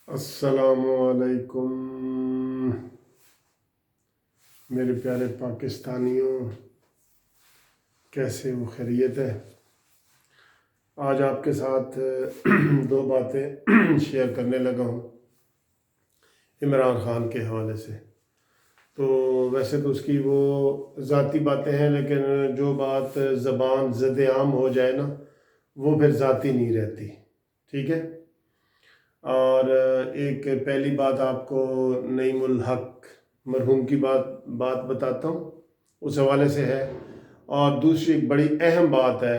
अस्सलामुअलैकुम मेरे प्यारे पाकिस्तानियों, कैसे हो? खैरियत है? आज आपके साथ दो बातें शेयर करने लगा हूँ इमरान ख़ान के हवाले से। तो वैसे तो उसकी वो ज़ाती बातें हैं, लेकिन जो बात ज़बान ज़द-ए-आम हो जाए ना, वो फिर ज़ाती नहीं रहती। ठीक है। और एक पहली बात आपको नईमुल हक मरहूम की बात बताता हूँ, उस हवाले से है। और दूसरी एक बड़ी अहम बात है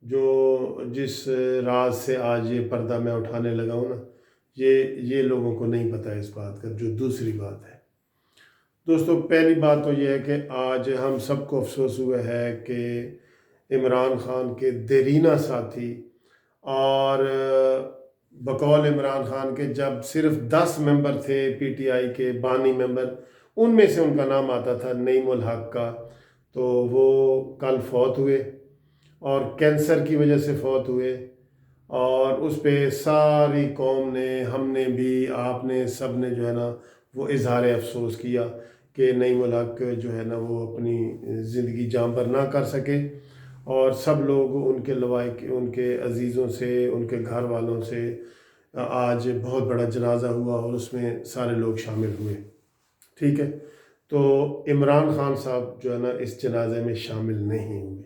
जो जिस राज से आज ये पर्दा मैं उठाने लगा हूँ ना, ये लोगों को नहीं पता है इस बात का। जो दूसरी बात है दोस्तों, पहली बात तो ये है कि आज हम सबको अफसोस हुआ है कि इमरान ख़ान के देरीना साथी और बकौल इमरान ख़ान के जब सिर्फ 10 मेंबर थे पीटीआई के बानी मेंबर, उनमें से उनका नाम आता था नईमुल हक का, तो वो कल फौत हुए और कैंसर की वजह से फौत हुए। और उस पे सारी कौम ने, हमने भी, आपने, सब ने जो है ना वो इजहार अफसोस किया कि नईमुल हक जो है ना वो अपनी ज़िंदगी जाम पर ना कर सके। और सब लोग उनके लवाइक, उनके अजीज़ों से, उनके घर वालों से आज बहुत बड़ा जनाजा हुआ और उसमें सारे लोग शामिल हुए। ठीक है। तो इमरान ख़ान साहब जो है ना इस जनाजे में शामिल नहीं हुए।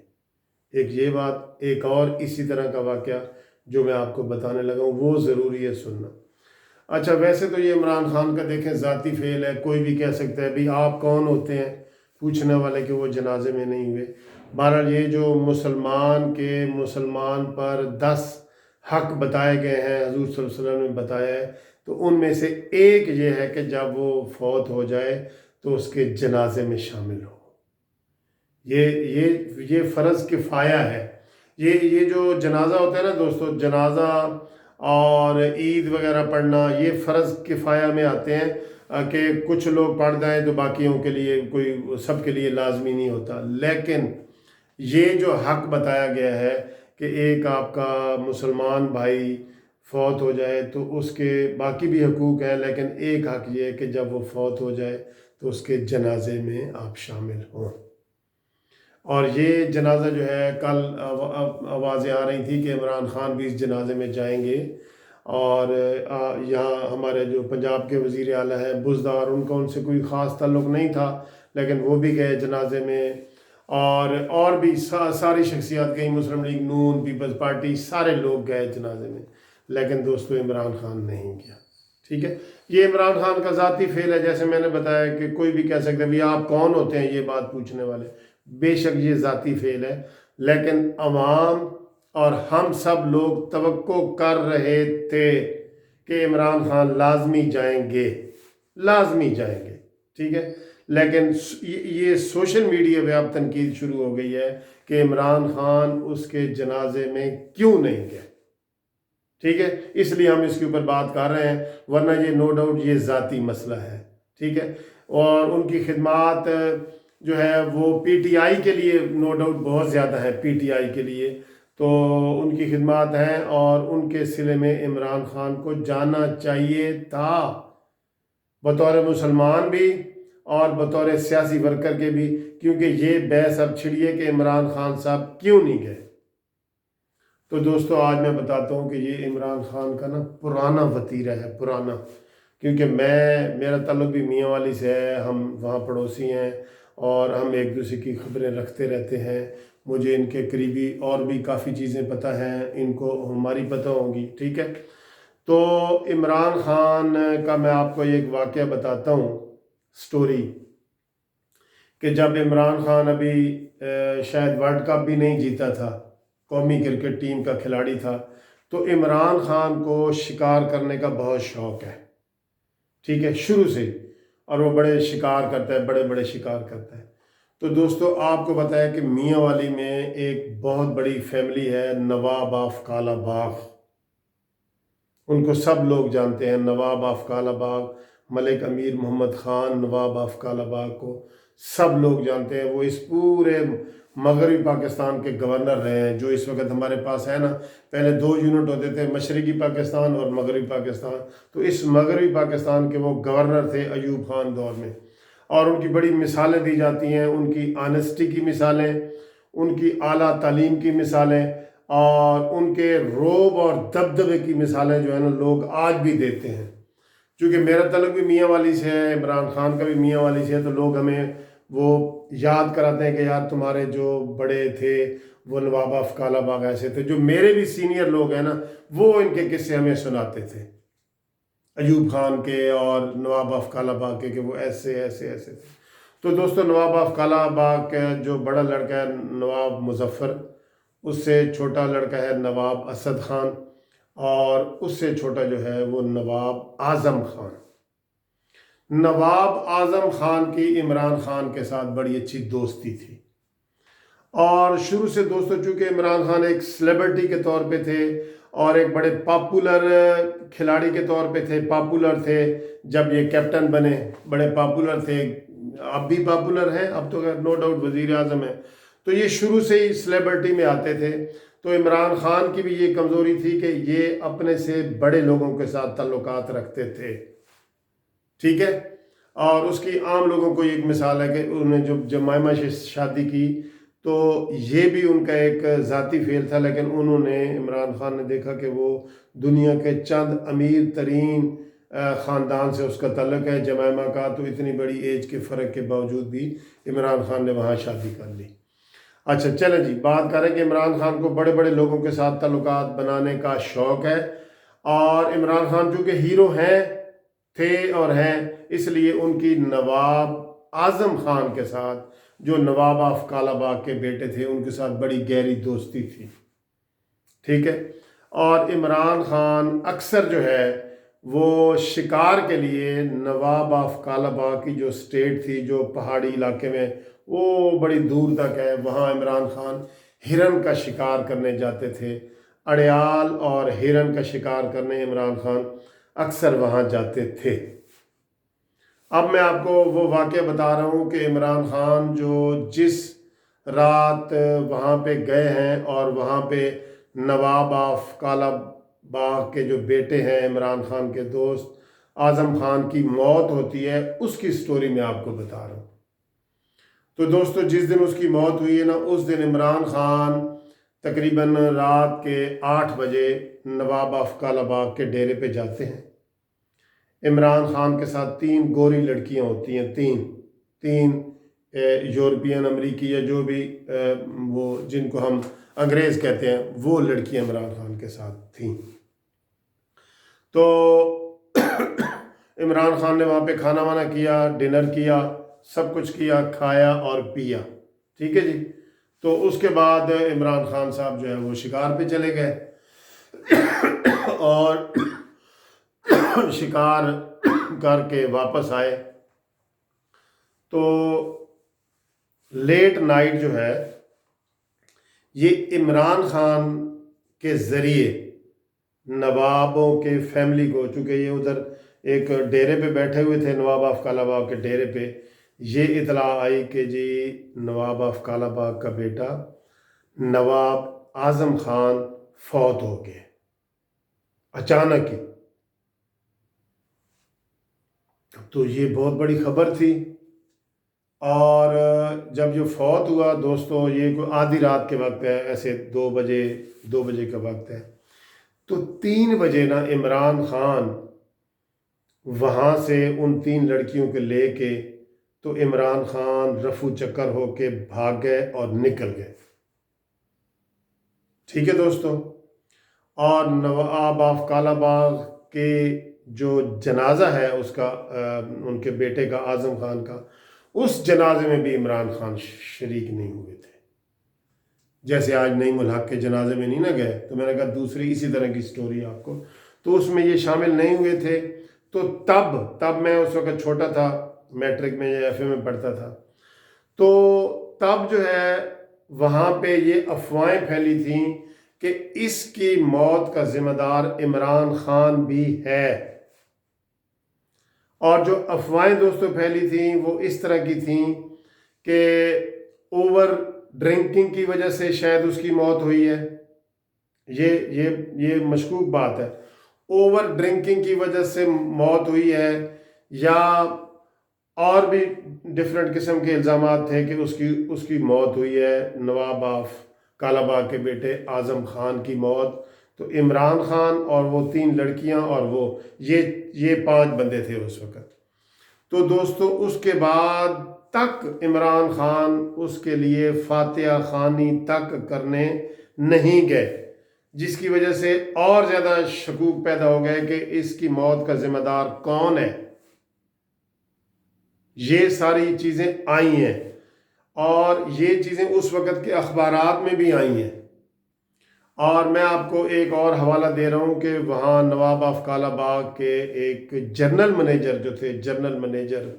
एक ये बात। एक और इसी तरह का वाक़या जो मैं आपको बताने लगा हूँ, वो ज़रूरी है सुनना। अच्छा, वैसे तो ये इमरान ख़ान का देखें ज़ाती फ़ेल है, कोई भी कह सकता है भाई आप कौन होते हैं पूछने वाले कि वो जनाजे में नहीं हुए। बहरहाल ये जो मुसलमान पर 10 हक बताए गए हैं, हजूर सल्लल्लाहु अलैहि वसल्लम ने बताया है, तो उनमें से एक ये है कि जब वो फौत हो जाए तो उसके जनाजे में शामिल हो। ये फ़र्ज़ किफ़ाया है। ये जो जनाजा होता है ना दोस्तों, जनाजा और ईद वगैरह पढ़ना, ये फ़र्ज़ किफ़ाया में आते हैं कि कुछ लोग पढ़ जाएँ तो बाकियों के लिए, कोई सबके लिए लाजमी नहीं होता। लेकिन ये जो हक बताया गया है कि एक आपका मुसलमान भाई फौत हो जाए तो उसके बाकी भी हकूक़ हैं, लेकिन एक हक ये है कि जब वो फौत हो जाए तो उसके जनाजे में आप शामिल हों। और ये जनाजा जो है, कल आवाज़ें आ रही थी कि इमरान ख़ान भी इस जनाजे में जाएंगे। और यहाँ हमारे जो पंजाब के वज़ीर आला है बुज़दार, उनका उनसे कोई ख़ास ताल्लुक़ नहीं था, लेकिन वो भी गए जनाजे में। और भी सारी शख्सियात गई, मुस्लिम लीग नून, पीपल्स पार्टी, सारे लोग गए जनाजे में, लेकिन दोस्तों इमरान ख़ान नहीं गया। ठीक है। ये इमरान ख़ान का ज़ाती फेल है। जैसे मैंने बताया कि कोई भी कह सकता है भाई आप कौन होते हैं ये बात पूछने वाले। बेशक ये ज़ाती फेल है, लेकिन अवाम और हम सब लोग तवक्को कर रहे थे कि इमरान ख़ान लाजमी जाएंगे, लाजमी जाएंगे। ठीक है। लेकिन ये सोशल मीडिया पे अब तनकीद शुरू हो गई है कि इमरान ख़ान उसके जनाजे में क्यों नहीं गए। ठीक है। इसलिए हम इसके ऊपर बात कर रहे हैं, वरना ये नो डाउट ये ज़ाती मसला है। ठीक है। और उनकी खिदमात जो है वो पीटीआई के लिए नो डाउट बहुत ज़्यादा है, पीटीआई के लिए तो उनकी खिदमात हैं, और उनके सिले में इमरान ख़ान को जाना चाहिए था, बतौर मुसलमान भी और बतौर सियासी वर्कर के भी। क्योंकि ये बहस अब छिड़ी है कि इमरान ख़ान साहब क्यों नहीं गए। तो दोस्तों आज मैं बताता हूँ कि ये इमरान ख़ान का ना पुराना वतीरा है, पुराना। क्योंकि मेरा ताल्लुक़ भी मियाँ वाली से है, हम वहाँ पड़ोसी हैं और हम एक दूसरे की खबरें रखते रहते हैं। मुझे इनके करीबी और भी काफ़ी चीज़ें पता हैं, इनको हमारी पता होंगी। ठीक है। तो इमरान ख़ान का मैं आपको एक वाक़या बताता हूँ, स्टोरी, कि जब इमरान ख़ान अभी शायद वर्ल्ड कप भी नहीं जीता था, कौमी क्रिकेट टीम का खिलाड़ी था, तो इमरान ख़ान को शिकार करने का बहुत शौक़ है। ठीक है, शुरू से। और वो बड़े शिकार करता है, बड़े बड़े शिकार करता है। तो दोस्तों आपको बताया कि मियाँ वाली में एक बहुत बड़ी फैमिली है, नवाब ऑफ कालाबाग। उनको सब लोग जानते हैं, नवाब ऑफ कालाबाग, मलिक अमीर मोहम्मद ख़ान नवाब ऑफ कालाबाग को सब लोग जानते हैं। वो इस पूरे مغربی پاکستان کے گورنر رہے ہیں، جو اس وقت ہمارے پاس ہے نا، پہلے 2 یونٹ ہوتے تھے، مشرقی پاکستان اور مغربی پاکستان، تو اس مغربی پاکستان کے وہ گورنر تھے ایوب خان دور میں، اور ان کی بڑی مثالیں دی جاتی ہیں، ان کی آنیسٹی کی مثالیں، ان کی اعلیٰ تعلیم کی مثالیں، اور ان کے روب اور دبدبے کی مثالیں جو ہے نا لوگ آج بھی دیتے ہیں۔ چونکہ میرا تعلق بھی میاں والی سے ہے، عمران خان کا بھی میاں والی سے ہے، تو لوگ ہمیں وہ یاد کراتے ہیں کہ یار تمہارے جو بڑے تھے وہ نواب آف کالا باغ ایسے تھے۔ جو میرے بھی سینئر لوگ ہیں نا، وہ ان کے قصے ہمیں سناتے تھے، ایوب خان کے اور نواب آف کالا باغ کے، کہ وہ ایسے ایسے ایسے تھے۔ تو دوستو، نواب آف کالا باغ کا جو بڑا لڑکا ہے نواب مظفر، اس سے چھوٹا لڑکا ہے نواب اسد خان، اور اس سے چھوٹا جو ہے وہ نواب اعظم خان۔ نواب اعظم خان کی عمران خان کے ساتھ بڑی اچھی دوستی تھی، اور شروع سے دوستو چونکہ عمران خان ایک سیلیبریٹی کے طور پہ تھے اور ایک بڑے پاپولر کھلاڑی کے طور پہ تھے، پاپولر تھے، جب یہ کیپٹن بنے بڑے پاپولر تھے، اب بھی پاپولر ہیں، اب تو نو ڈاؤٹ وزیر اعظم ہے، تو یہ شروع سے ہی سیلیبریٹی میں آتے تھے۔ تو عمران خان کی بھی یہ کمزوری تھی کہ یہ اپنے سے بڑے لوگوں کے ساتھ تعلقات رکھتے تھے، ٹھیک ہے۔ اور اس کی عام لوگوں کو ایک مثال ہے کہ انہوں نے جب جمائمہ سے شادی کی تو یہ بھی ان کا ایک ذاتی فعل تھا، لیکن انہوں نے، عمران خان نے دیکھا کہ وہ دنیا کے چند امیر ترین خاندان سے اس کا تعلق ہے جمائمہ کا، تو اتنی بڑی ایج کے فرق کے باوجود بھی عمران خان نے وہاں شادی کر لی۔ اچھا چلیں جی، بات کریں کہ عمران خان کو بڑے بڑے لوگوں کے ساتھ تعلقات بنانے کا شوق ہے، اور عمران خان چونکہ ہیرو ہیں، تھے اور ہیں، اس لیے ان کی نواب اعظم خان کے ساتھ، جو نواب آف کالا باغ کے بیٹے تھے، ان کے ساتھ بڑی گہری دوستی تھی، ٹھیک ہے۔ اور عمران خان اکثر جو ہے وہ شکار کے لیے نواب آف کالا باغ کی جو سٹیٹ تھی، جو پہاڑی علاقے میں وہ بڑی دور تک ہے، وہاں عمران خان ہرن کا شکار کرنے جاتے تھے، اڑیال اور ہرن کا شکار کرنے عمران خان اکثر وہاں جاتے تھے۔ اب میں آپ کو وہ واقعہ بتا رہا ہوں کہ عمران خان جو جس رات وہاں پہ گئے ہیں، اور وہاں پہ نواب آف کالا باغ کے جو بیٹے ہیں عمران خان کے دوست اعظم خان کی موت ہوتی ہے، اس کی سٹوری میں آپ کو بتا رہا ہوں۔ تو دوستو، جس دن اس کی موت ہوئی ہے نا، اس دن عمران خان تقریباً رات کے 8 بجے نواب آف کالا باغ کے ڈیرے پہ جاتے ہیں۔ عمران خان کے ساتھ 3 گوری لڑکیاں ہوتی ہیں، تین یورپین امریکی یا جو بھی وہ جن کو ہم انگریز کہتے ہیں، وہ لڑکیاں عمران خان کے ساتھ تھیں۔ تو عمران خان نے وہاں پہ کھانا وانا کیا، ڈنر کیا، سب کچھ کیا، کھایا اور پیا، ٹھیک ہے جی۔ تو اس کے بعد عمران خان صاحب جو ہے وہ شکار پہ چلے گئے، اور شکار کر کے واپس آئے تو لیٹ نائٹ جو ہے یہ عمران خان کے ذریعے نوابوں کے فیملی کو، چونکہ یہ ادھر ایک ڈیرے پہ بیٹھے ہوئے تھے نواب آف کالا باغ کے ڈیرے پہ، یہ اطلاع آئی کہ جی نواب آف کالا باغ کا بیٹا نواب اعظم خان فوت ہو گئے اچانک ہی۔ تو یہ بہت بڑی خبر تھی، اور جب یہ فوت ہوا دوستو، یہ کوئی آدھی رات کے وقت ہے، ایسے 2 بجے کا وقت ہے، تو 3 بجے نا عمران خان وہاں سے ان 3 لڑکیوں کو لے کے، تو عمران خان رفو چکر ہو کے بھاگ گئے اور نکل گئے، ٹھیک ہے دوستو۔ اور نواب آف کالا باغ کے جو جنازہ ہے اس کا، ان کے بیٹے کا اعظم خان کا، اس جنازے میں بھی عمران خان شریک نہیں ہوئے تھے۔ جیسے آج نعیم الحق کے جنازے میں نہیں نہ گئے، تو میں نے کہا دوسری اسی طرح کی سٹوری آپ کو، تو اس میں یہ شامل نہیں ہوئے تھے۔ تو تب میں اس وقت چھوٹا تھا، میٹرک میں یا ایف اے میں پڑھتا تھا، تو تب جو ہے وہاں پہ یہ افواہیں پھیلی تھیں کہ اس کی موت کا ذمہ دار عمران خان بھی ہے۔ اور جو افواہیں دوستوں پھیلی تھیں وہ اس طرح کی تھیں کہ اوور ड्रिंकिंग की वजह से शायद उसकी मौत हुई है, ये मशकूक बात है। ओवर ड्रिंकिंग की वजह से मौत हुई है, या और भी डिफरेंट किस्म के इल्ज़ामात थे कि उसकी मौत हुई है। नवाब ऑफ कालाबाग के बेटे आज़म खान की मौत, तो इमरान खान और वो 3 लड़कियां और वो ये 5 बंदे थे उस वक़्त। तो दोस्तों उसके बाद तक इमरान खान उसके लिए फातिहा खानी तक करने नहीं गए, जिसकी वजह से और ज़्यादा शकूक पैदा हो गए कि इसकी मौत का ज़िम्मेदार कौन है। ये सारी चीज़ें आई हैं और ये चीज़ें उस वक़्त के अखबारात में भी आई हैं। और मैं आपको एक और हवाला दे रहा हूँ कि वहाँ नवाब ऑफ कालाबाग के एक जर्नल मैनेजर जो थे, जर्नल मैनेजर,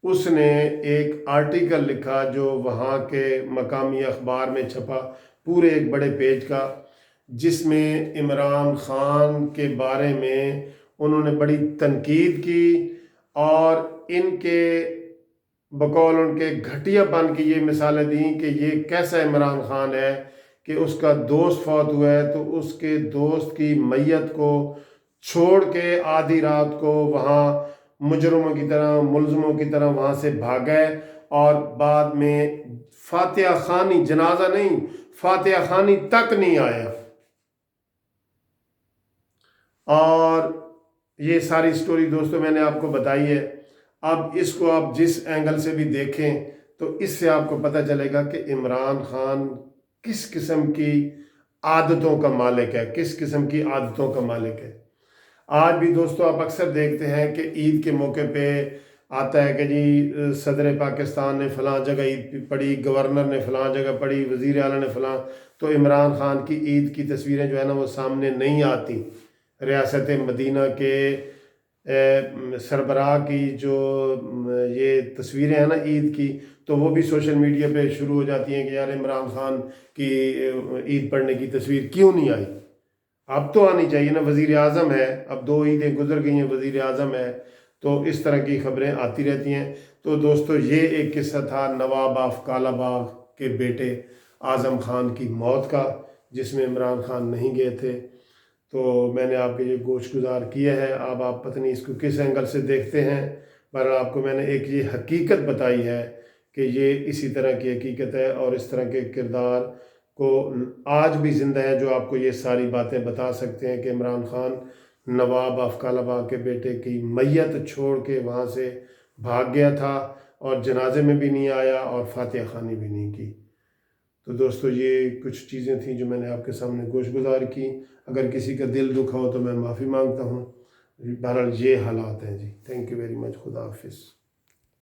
उसने एक आर्टिकल लिखा जो वहाँ के मकामी अखबार में छपा, पूरे एक बड़े पेज का, जिसमें इमरान खान के बारे में उन्होंने बड़ी तनकीद की और इनके बकौल उनके घटियापन की ये मिसालें दी कि ये कैसा इमरान खान है कि उसका दोस्त फौत हुआ है तो उसके दोस्त की मैयत को छोड़ के आधी रात को वहाँ मुजरमों की तरह, मुलजमों की तरह वहाँ से भाग गए और बाद में फातिहा खानी, जनाजा नहीं, फातिहा खानी तक नहीं आया। और ये सारी स्टोरी दोस्तों मैंने आपको बताई है। अब इसको आप जिस एंगल से भी देखें तो इससे आपको पता चलेगा कि इमरान खान किस किस्म की आदतों का मालिक है, किस किस्म की आदतों का मालिक है। आज भी दोस्तों आप अक्सर देखते हैं कि ईद के मौके पे आता है कि जी सदर पाकिस्तान ने फ़लाँ जगह ईद पढ़ी, गवर्नर ने फ़लाँ जगह पढ़ी, वज़ीर आला ने फ़लाँ, तो इमरान खान की ईद की तस्वीरें जो है ना वो सामने नहीं आती। रियासत मदीना के सरबराह की जो ये तस्वीरें हैं ना ईद की, तो वो भी सोशल मीडिया पे शुरू हो जाती हैं कि यार इमरान खान की ईद पढ़ने की तस्वीर क्यों नहीं आई। अब तो आनी चाहिए ना, वज़ीर आज़म है, अब 2 ईदें गुजर गई हैं, वज़ीर आज़म है, तो इस तरह की खबरें आती रहती हैं। तो दोस्तों ये एक किस्सा था नवाब ऑफ कालाबाग के बेटे आज़म खान की मौत का, जिसमें इमरान खान नहीं गए थे। तो मैंने आपके ये गोश गुजार किया है। अब आप पता नहीं इसको किस एंगल से देखते हैं, पर आपको मैंने एक ये हकीकत बताई है कि ये इसी तरह की हकीकत है और इस तरह के किरदार को आज भी ज़िंदा है जो आपको ये सारी बातें बता सकते हैं कि इमरान खान नवाब ऑफ कालाबाग के बेटे की मैयत छोड़ के वहाँ से भाग गया था और जनाजे में भी नहीं आया और फातिहा खानी भी नहीं की। तो दोस्तों ये कुछ चीज़ें थी जो मैंने आपके सामने गोश गुजार की। अगर किसी का दिल दुखा हो तो मैं माफ़ी मांगता हूँ। बहरहाल ये हालात हैं जी। Thank you very much. खुदा हाफिज़।